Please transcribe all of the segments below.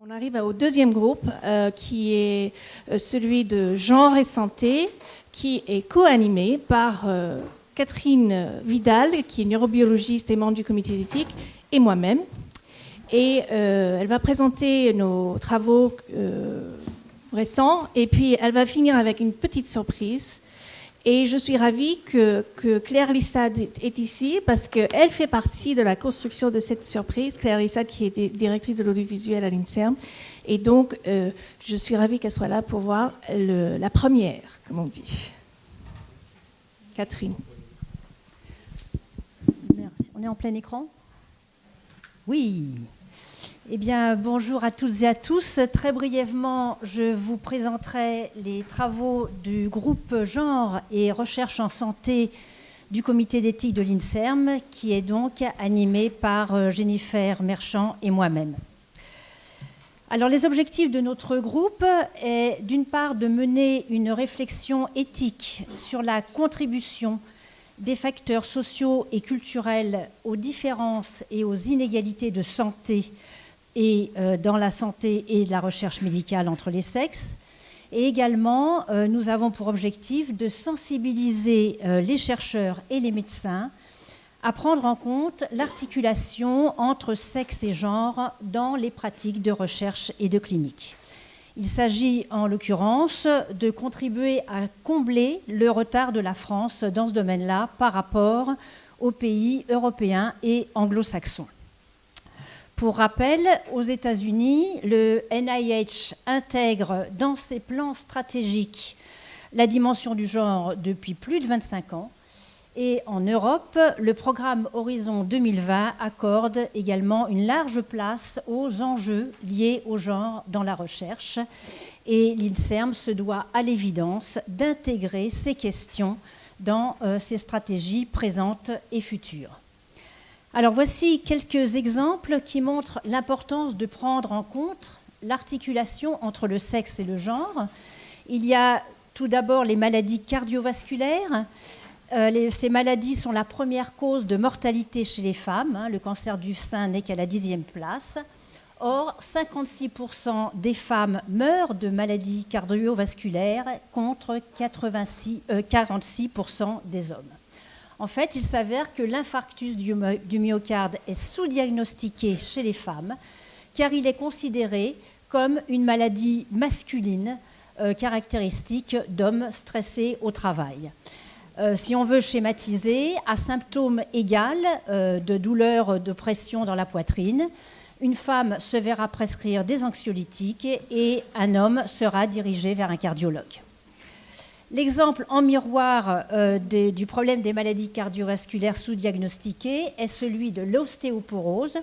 On arrive au deuxième groupe qui est celui de genre et santé, qui est co-animé par Catherine Vidal, qui est neurobiologiste et membre du comité d'éthique, et moi-même. Et elle va présenter nos travaux récents, et puis elle va finir avec une petite surprise. Et je suis ravie que Claire Lissade est ici parce qu'elle fait partie de la construction de cette surprise. Claire Lissade, qui est directrice de l'audiovisuel à l'INSERM. Et donc, je suis ravie qu'elle soit là pour voir la première, comme on dit. Catherine. Merci. On est en plein écran ? Oui. Eh bien, bonjour à toutes et à tous. Très brièvement, je vous présenterai les travaux du groupe Genre et Recherche en Santé du comité d'éthique de l'INSERM, qui est donc animé par Jennifer Merchant et moi-même. Alors, les objectifs de notre groupe est d'une part de mener une réflexion éthique sur la contribution des facteurs sociaux et culturels aux différences et aux inégalités de santé et dans la santé et la recherche médicale entre les sexes. Et également, nous avons pour objectif de sensibiliser les chercheurs et les médecins à prendre en compte l'articulation entre sexe et genre dans les pratiques de recherche et de clinique. Il s'agit en l'occurrence de contribuer à combler le retard de la France dans ce domaine-là par rapport aux pays européens et anglo-saxons. Pour rappel, aux États-Unis, le NIH intègre dans ses plans stratégiques la dimension du genre depuis plus de 25 ans. Et en Europe, le programme Horizon 2020 accorde également une large place aux enjeux liés au genre dans la recherche. Et l'INSERM se doit à l'évidence d'intégrer ces questions dans ses stratégies présentes et futures. Alors voici quelques exemples qui montrent l'importance de prendre en compte l'articulation entre le sexe et le genre. Il y a tout d'abord les maladies cardiovasculaires. Ces maladies sont la première cause de mortalité chez les femmes. Le cancer du sein n'est qu'à la 10e place. Or, 56% des femmes meurent de maladies cardiovasculaires contre 46% des hommes. En fait, il s'avère que l'infarctus du myocarde est sous-diagnostiqué chez les femmes car il est considéré comme une maladie masculine caractéristique d'hommes stressés au travail. Si on veut schématiser, à symptômes égaux de douleur, de pression dans la poitrine, une femme se verra prescrire des anxiolytiques et un homme sera dirigé vers un cardiologue. L'exemple en miroir du problème des maladies cardiovasculaires sous-diagnostiquées est celui de l'ostéoporose.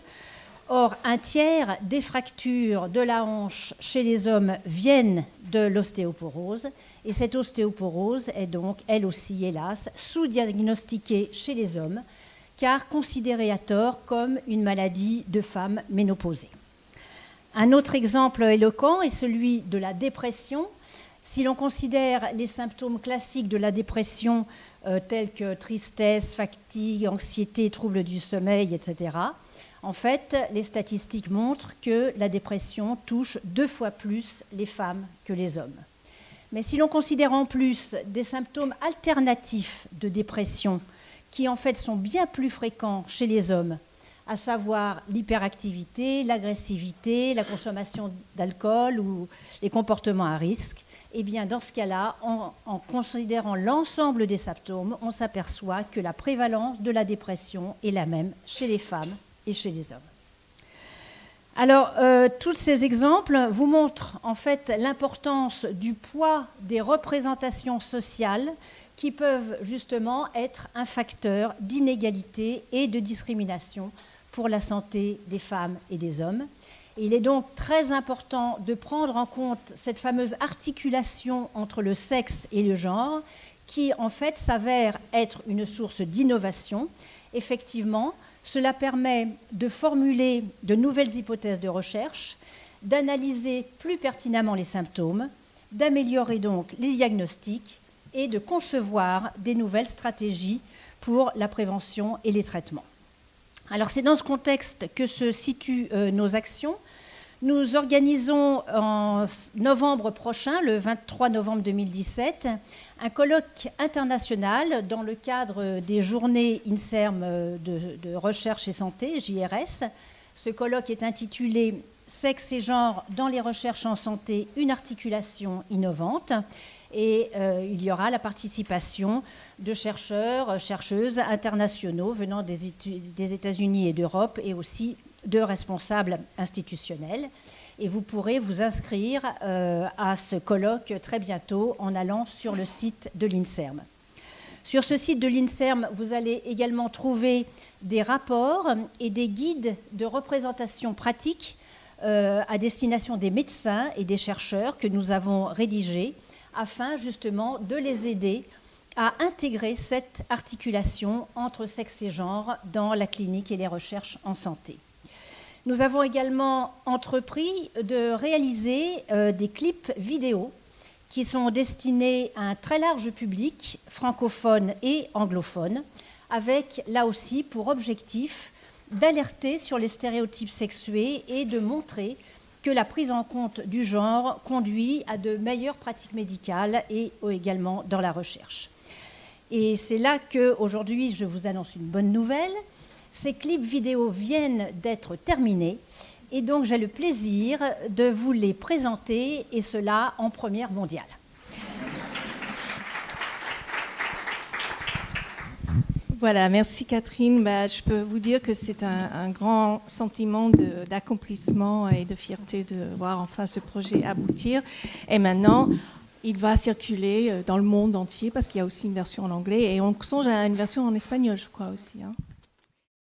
Or, un tiers des fractures de la hanche chez les hommes viennent de l'ostéoporose. Et cette ostéoporose est donc, elle aussi, hélas, sous-diagnostiquée chez les hommes, car considérée à tort comme une maladie de femme ménopausée. Un autre exemple éloquent est celui de la dépression. Si l'on considère les symptômes classiques de la dépression tels que tristesse, fatigue, anxiété, troubles du sommeil, etc., en fait, les statistiques montrent que la dépression touche 2 fois plus les femmes que les hommes. Mais si l'on considère en plus des symptômes alternatifs de dépression qui en fait sont bien plus fréquents chez les hommes, à savoir l'hyperactivité, l'agressivité, la consommation d'alcool ou les comportements à risque, eh bien, dans ce cas-là, en considérant l'ensemble des symptômes, on s'aperçoit que la prévalence de la dépression est la même chez les femmes et chez les hommes. Alors, tous ces exemples vous montrent en fait l'importance du poids des représentations sociales qui peuvent justement être un facteur d'inégalité et de discrimination pour la santé des femmes et des hommes. Il est donc très important de prendre en compte cette fameuse articulation entre le sexe et le genre qui, en fait, s'avère être une source d'innovation. Effectivement, cela permet de formuler de nouvelles hypothèses de recherche, d'analyser plus pertinemment les symptômes, d'améliorer donc les diagnostics et de concevoir des nouvelles stratégies pour la prévention et les traitements. Alors c'est dans ce contexte que se situent nos actions. Nous organisons en novembre prochain, le 23 novembre 2017, un colloque international dans le cadre des journées INSERM de recherche et santé, JRS. Ce colloque est intitulé « Sexe et genre dans les recherches en santé, une articulation innovante ». Et il y aura la participation de chercheurs, chercheuses internationaux venant des États-Unis et d'Europe, et aussi de responsables institutionnels. Et vous pourrez vous inscrire à ce colloque très bientôt en allant sur le site de l'INSERM. Sur ce site de l'INSERM, vous allez également trouver des rapports et des guides de représentation pratique à destination des médecins et des chercheurs que nous avons rédigés afin justement de les aider à intégrer cette articulation entre sexe et genre dans la clinique et les recherches en santé. Nous avons également entrepris de réaliser des clips vidéo qui sont destinés à un très large public, francophone et anglophone, avec là aussi pour objectif d'alerter sur les stéréotypes sexués et de montrer que la prise en compte du genre conduit à de meilleures pratiques médicales et également dans la recherche. Et c'est là qu'aujourd'hui, je vous annonce une bonne nouvelle. Ces clips vidéo viennent d'être terminés et donc j'ai le plaisir de vous les présenter, et cela en première mondiale. Voilà, merci Catherine. Je peux vous dire que c'est un grand sentiment d'accomplissement et de fierté de voir enfin ce projet aboutir. Et maintenant, il va circuler dans le monde entier parce qu'il y a aussi une version en anglais et on songe à une version en espagnol, je crois aussi.